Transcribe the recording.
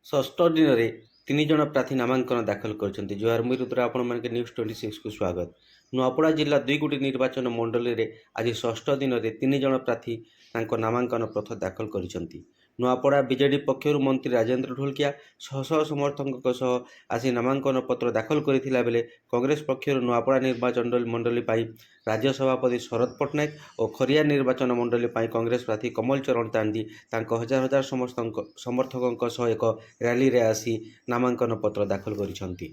ଷଷ୍ଠ ଦିନରେ 3 ଜଣ ପ୍ରାର୍ଥୀ ନାମାଙ୍କନ ଦାଖଲ କରିଛନ୍ତି। ଜୁହାର ମୁଇଁ ଋତୁରେ ଆପଣମାନଙ୍କୁ ନ୍ୟୁଜ୍ 26କୁ ସ୍ୱାଗତ। ନୂଆପଡ଼ା ଜିଲ୍ଲା 2ଗୋଟି ନିର୍ବାଚନ ମଣ୍ଡଳୀରେ ଆଜି ଷଷ୍ଠ ଦିନରେ 3 ଜଣ ପ୍ରାର୍ଥୀ ତାଙ୍କ ନାମାଙ୍କନ ପତ୍ର ଦାଖଲ କରିଛନ୍ତି। ନୂଆପଡ଼ା ବିଜେଡି ପକ୍ଷରୁ ମନ୍ତ୍ରୀ ରାଜେନ୍ଦ୍ର ଢୋଲକିଆ ଶହ ଶହ ସମର୍ଥକଙ୍କ ସହ ଆସି ନାମାଙ୍କନ ପତ୍ର ଦାଖଲ କରିଥିଲା ବେଳେ କଂଗ୍ରେସ ପକ୍ଷରୁ ନୂଆପଡ଼ା ନିର୍ବାଚନ ମଣ୍ଡଳୀ ପାଇଁ ରାଜ୍ୟ ସଭାପତି ଶରଦ ପଟ୍ଟନାୟକ ଓ ଖରିଆ ନିର୍ବାଚନ ମଣ୍ଡଳୀ ପାଇଁ କଂଗ୍ରେସ ପ୍ରାର୍ଥୀ କମଲ ଚରଣ ତାଣ୍ଡି ତାଙ୍କ ହଜାର ହଜାର ସମର୍ଥକଙ୍କ ସହ ଏକ ରାଲିରେ ଆସି ନାମାଙ୍କନ ପତ୍ର ଦାଖଲ କରିଛନ୍ତି।